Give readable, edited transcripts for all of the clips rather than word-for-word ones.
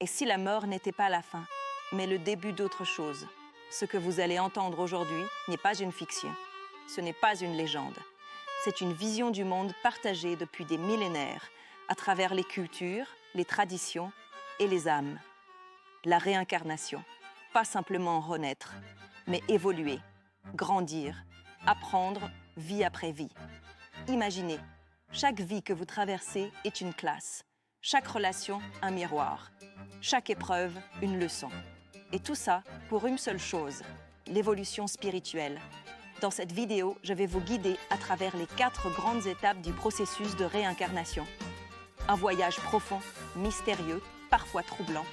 Et si la mort n'était pas la fin, mais le début d'autre chose? Ce que vous allez entendre aujourd'hui n'est pas une fiction. Ce n'est pas une légende. C'est une vision du monde partagée depuis des millénaires à travers les cultures, les traditions et les âmes. La réincarnation, pas simplement renaître, mais évoluer, grandir, apprendre vie après vie. Imaginez, chaque vie que vous traversez est une classe, chaque relation un miroir, chaque épreuve une leçon. Et tout ça pour une seule chose, l'évolution spirituelle. Dans cette vidéo, je vais vous guider à travers les 4 grandes étapes du processus de réincarnation. Un voyage profond, mystérieux, parfois troublant,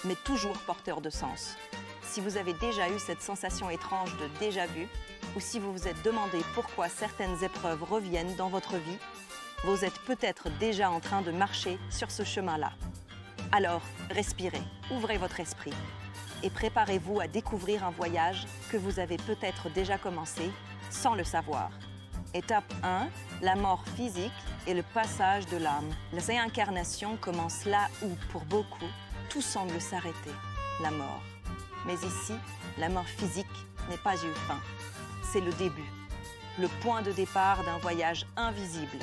mais toujours porteur de sens. Si vous avez déjà eu cette sensation étrange de déjà-vu, ou si vous vous êtes demandé pourquoi certaines épreuves reviennent dans votre vie, vous êtes peut-être déjà en train de marcher sur ce chemin-là. Alors, respirez, ouvrez votre esprit et préparez-vous à découvrir un voyage que vous avez peut-être déjà commencé sans le savoir. Étape 1, la mort physique et le passage de l'âme. La réincarnation commence là où, pour beaucoup, tout semble s'arrêter, la mort. Mais ici, la mort physique n'est pas une fin, c'est le début, le point de départ d'un voyage invisible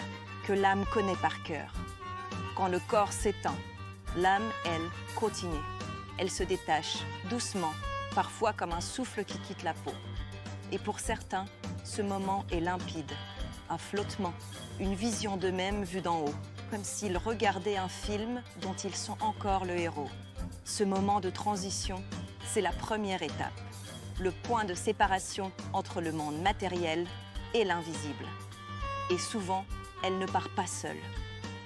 que l'âme connaît par cœur. Quand le corps s'éteint, l'âme, elle, continue. Elle se détache, doucement, parfois comme un souffle qui quitte la peau. Et pour certains, ce moment est limpide, un flottement, une vision d'eux-mêmes vue d'en haut, comme s'ils regardaient un film dont ils sont encore le héros. Ce moment de transition, c'est la première étape, le point de séparation entre le monde matériel et l'invisible. Et souvent, elle ne part pas seule.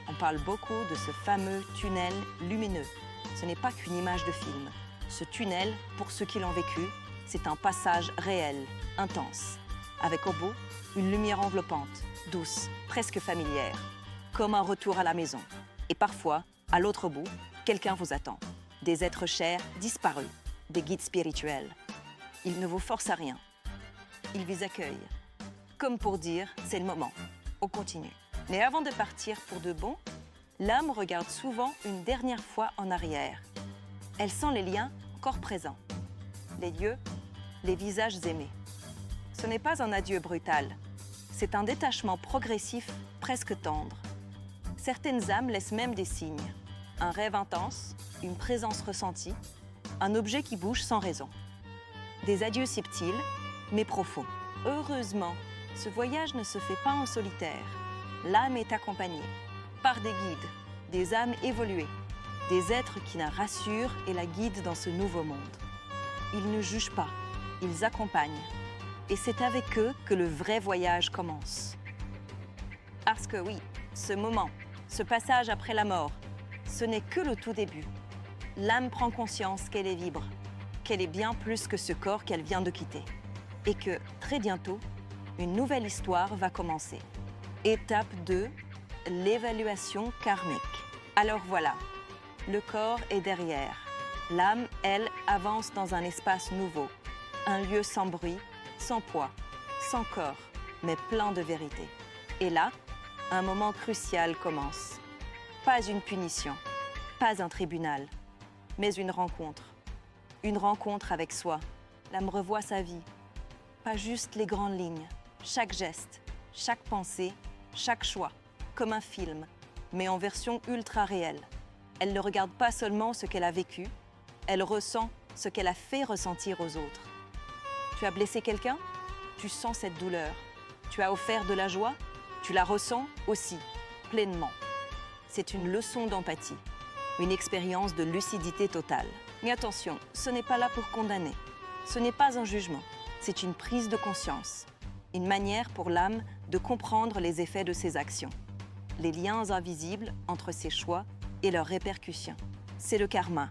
On parle beaucoup de ce fameux tunnel lumineux. Ce n'est pas qu'une image de film. Ce tunnel, pour ceux qui l'ont vécu, c'est un passage réel, intense, avec au bout une lumière enveloppante, douce, presque familière, comme un retour à la maison. Et parfois, à l'autre bout, quelqu'un vous attend. Des êtres chers disparus, des guides spirituels. Ils ne vous forcent à rien. Ils vous accueillent. Comme pour dire, c'est le moment, on continue. Mais avant de partir pour de bon, l'âme regarde souvent une dernière fois en arrière. Elle sent les liens encore présents, les lieux, les visages aimés. Ce n'est pas un adieu brutal, c'est un détachement progressif, presque tendre. Certaines âmes laissent même des signes, un rêve intense, une présence ressentie, un objet qui bouge sans raison. Des adieux subtils, mais profonds. Heureusement, ce voyage ne se fait pas en solitaire. L'âme est accompagnée par des guides, des âmes évoluées, des êtres qui la rassurent et la guident dans ce nouveau monde. Ils ne jugent pas, ils accompagnent. Et c'est avec eux que le vrai voyage commence. Parce que oui, ce moment, ce passage après la mort, ce n'est que le tout début. L'âme prend conscience qu'elle est libre, qu'elle est bien plus que ce corps qu'elle vient de quitter. Et que, très bientôt, une nouvelle histoire va commencer. Étape 2, l'évaluation karmique. Alors voilà, le corps est derrière. L'âme, elle, avance dans un espace nouveau. Un lieu sans bruit, sans poids, sans corps, mais plein de vérité. Et là, un moment crucial commence. Pas une punition, pas un tribunal, mais une rencontre. Une rencontre avec soi. L'âme revoit sa vie. Pas juste les grandes lignes, chaque geste, chaque pensée, chaque choix, comme un film, mais en version ultra réelle. Elle ne regarde pas seulement ce qu'elle a vécu, elle ressent ce qu'elle a fait ressentir aux autres. Tu as blessé quelqu'un? Tu sens cette douleur. Tu as offert de la joie? Tu la ressens aussi, pleinement. C'est une leçon d'empathie, une expérience de lucidité totale. Mais attention, ce n'est pas là pour condamner. Ce n'est pas un jugement, c'est une prise de conscience. Une manière pour l'âme de comprendre les effets de ses actions, les liens invisibles entre ses choix et leurs répercussions. C'est le karma,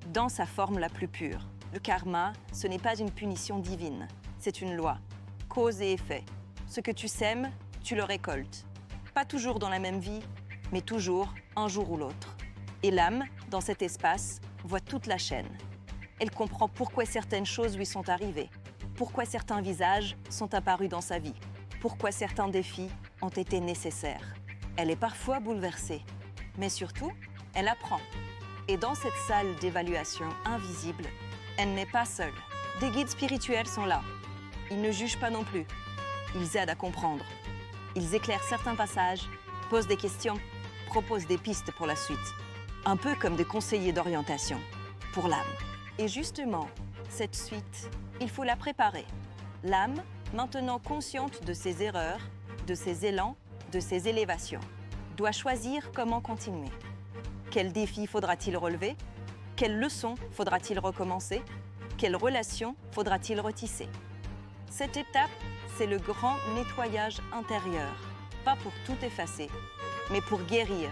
dans sa forme la plus pure. Le karma, ce n'est pas une punition divine, c'est une loi, cause et effet. Ce que tu sèmes, tu le récoltes. Pas toujours dans la même vie, mais toujours un jour ou l'autre. Et l'âme, dans cet espace, voit toute la chaîne. Elle comprend pourquoi certaines choses lui sont arrivées, pourquoi certains visages sont apparus dans sa vie, pourquoi certains défis ont été nécessaires. Elle est parfois bouleversée, mais surtout, elle apprend. Et dans cette salle d'évaluation invisible, elle n'est pas seule. Des guides spirituels sont là. Ils ne jugent pas non plus. Ils aident à comprendre. Ils éclairent certains passages, posent des questions, proposent des pistes pour la suite. Un peu comme des conseillers d'orientation pour l'âme. Et justement, cette suite, il faut la préparer. L'âme, maintenant consciente de ses erreurs, de ses élans, de ses élévations, doit choisir comment continuer. Quel défi faudra-t-il relever? Quelles leçons faudra-t-il recommencer? Quelles relations faudra-t-il retisser? Cette étape, c'est le grand nettoyage intérieur. Pas pour tout effacer, mais pour guérir,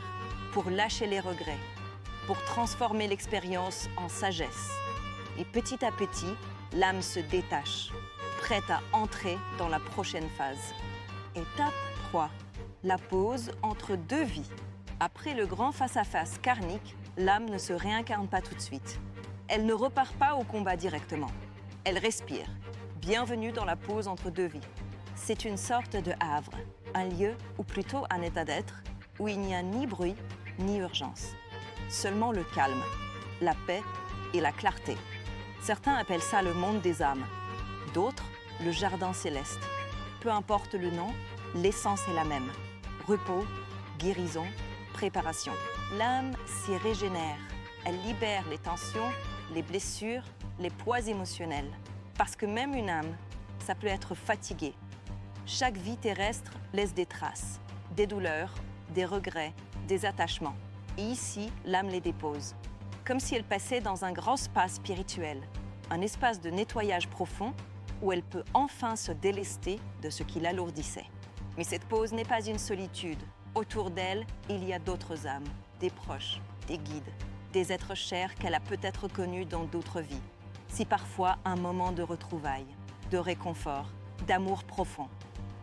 pour lâcher les regrets, pour transformer l'expérience en sagesse. Et petit à petit, l'âme se détache, prête à entrer dans la prochaine phase. Étape 3. La pause entre deux vies. Après le grand face-à-face karmique, l'âme ne se réincarne pas tout de suite. Elle ne repart pas au combat directement. Elle respire. Bienvenue dans la pause entre deux vies. C'est une sorte de havre, un lieu, ou plutôt un état d'être, où il n'y a ni bruit, ni urgence. Seulement le calme, la paix et la clarté. Certains appellent ça le monde des âmes. D'autres, le jardin céleste. Peu importe le nom, l'essence est la même. Repos, guérison, préparation. L'âme s'y régénère. Elle libère les tensions, les blessures, les poids émotionnels. Parce que même une âme, ça peut être fatigué. Chaque vie terrestre laisse des traces, des douleurs, des regrets, des attachements. Et ici, l'âme les dépose. Comme si elle passait dans un grand spa spirituel, un espace de nettoyage profond où elle peut enfin se délester de ce qui l'alourdissait. Mais cette pause n'est pas une solitude. Autour d'elle, il y a d'autres âmes, des proches, des guides, des êtres chers qu'elle a peut-être connus dans d'autres vies. Si parfois un moment de retrouvailles, de réconfort, d'amour profond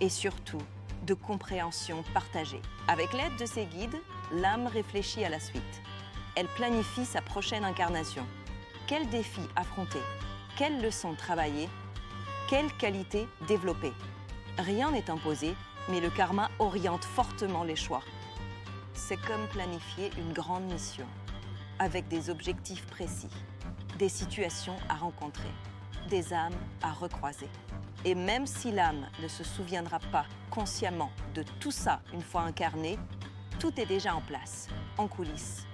et surtout de compréhension partagée. Avec l'aide de ses guides, l'âme réfléchit à la suite. Elle planifie sa prochaine incarnation. Quels défis affronter? Quelles leçons travailler? Quelles qualités développer? Rien n'est imposé, mais le karma oriente fortement les choix. C'est comme planifier une grande mission, avec des objectifs précis, des situations à rencontrer, des âmes à recroiser. Et même si l'âme ne se souviendra pas consciemment de tout ça une fois incarnée, tout est déjà en place, en coulisses.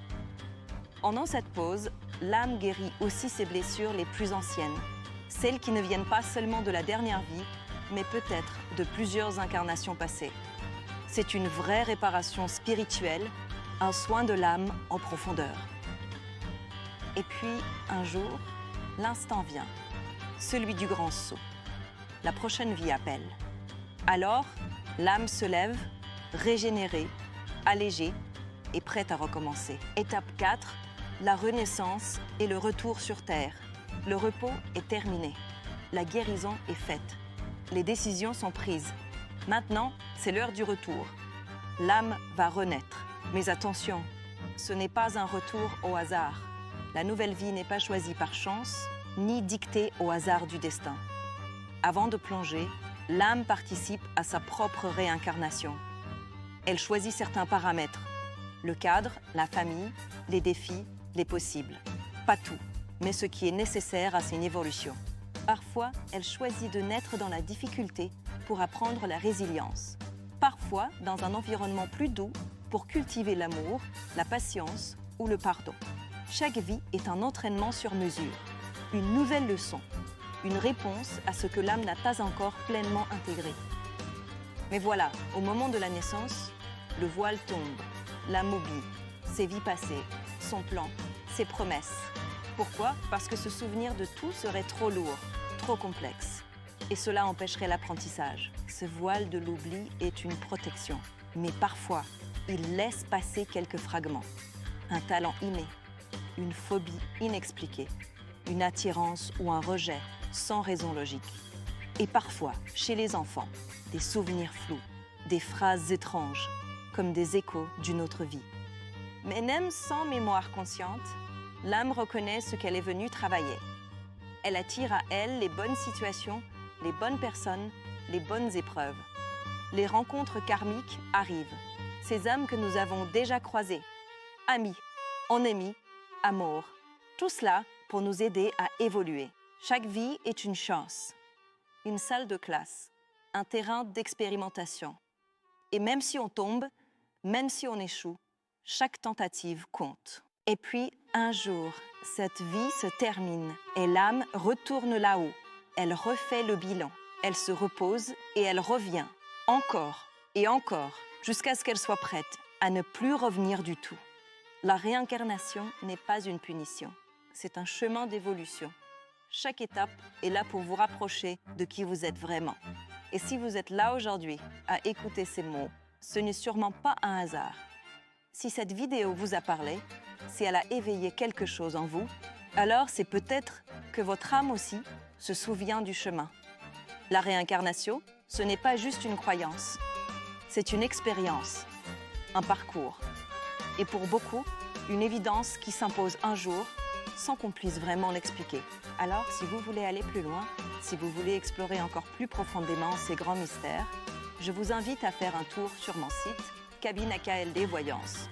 Pendant cette pause, l'âme guérit aussi ses blessures les plus anciennes, celles qui ne viennent pas seulement de la dernière vie, mais peut-être de plusieurs incarnations passées. C'est une vraie réparation spirituelle, un soin de l'âme en profondeur. Et puis, un jour, l'instant vient, celui du grand saut. La prochaine vie appelle. Alors, l'âme se lève, régénérée, allégée et prête à recommencer. Étape 4, la renaissance et le retour sur Terre. Le repos est terminé. La guérison est faite. Les décisions sont prises. Maintenant, c'est l'heure du retour. L'âme va renaître. Mais attention, ce n'est pas un retour au hasard. La nouvelle vie n'est pas choisie par chance, ni dictée au hasard du destin. Avant de plonger, l'âme participe à sa propre réincarnation. Elle choisit certains paramètres, le cadre, la famille, les défis, les possibles. Pas tout, mais ce qui est nécessaire à son évolution. Parfois, elle choisit de naître dans la difficulté pour apprendre la résilience. Parfois, dans un environnement plus doux pour cultiver l'amour, la patience ou le pardon. Chaque vie est un entraînement sur mesure, une nouvelle leçon, une réponse à ce que l'âme n'a pas encore pleinement intégré. Mais voilà, au moment de la naissance, le voile tombe, l'âme oublie ses vies passées, son plan, ses promesses. Pourquoi? Parce que se souvenir de tout serait trop lourd, trop complexe. Et cela empêcherait l'apprentissage. Ce voile de l'oubli est une protection. Mais parfois, il laisse passer quelques fragments. Un talent inné, une phobie inexpliquée, une attirance ou un rejet sans raison logique. Et parfois, chez les enfants, des souvenirs flous, des phrases étranges, comme des échos d'une autre vie. Mais même sans mémoire consciente, l'âme reconnaît ce qu'elle est venue travailler. Elle attire à elle les bonnes situations, les bonnes personnes, les bonnes épreuves. Les rencontres karmiques arrivent. Ces âmes que nous avons déjà croisées, amis, ennemis, amour. Tout cela pour nous aider à évoluer. Chaque vie est une chance, une salle de classe, un terrain d'expérimentation. Et même si on tombe, même si on échoue, chaque tentative compte. Et puis, un jour, cette vie se termine et l'âme retourne là-haut. Elle refait le bilan, elle se repose et elle revient, encore et encore, jusqu'à ce qu'elle soit prête à ne plus revenir du tout. La réincarnation n'est pas une punition, c'est un chemin d'évolution. Chaque étape est là pour vous rapprocher de qui vous êtes vraiment. Et si vous êtes là aujourd'hui à écouter ces mots, ce n'est sûrement pas un hasard. Si cette vidéo vous a parlé, si elle a éveillé quelque chose en vous, alors c'est peut-être que votre âme aussi se souvient du chemin. La réincarnation, ce n'est pas juste une croyance, c'est une expérience, un parcours. Et pour beaucoup, une évidence qui s'impose un jour sans qu'on puisse vraiment l'expliquer. Alors, si vous voulez aller plus loin, si vous voulez explorer encore plus profondément ces grands mystères, je vous invite à faire un tour sur mon site Cabine AKLD Voyance.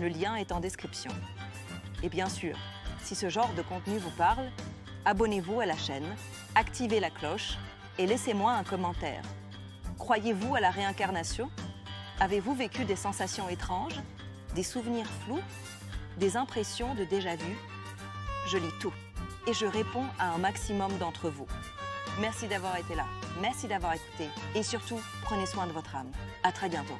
Le lien est en description. Et bien sûr, si ce genre de contenu vous parle, abonnez-vous à la chaîne, activez la cloche et laissez-moi un commentaire. Croyez-vous à la réincarnation? Avez-vous vécu des sensations étranges, des souvenirs flous, des impressions de déjà-vu? Je lis tout et je réponds à un maximum d'entre vous. Merci d'avoir été là, merci d'avoir écouté et surtout, prenez soin de votre âme. À très bientôt.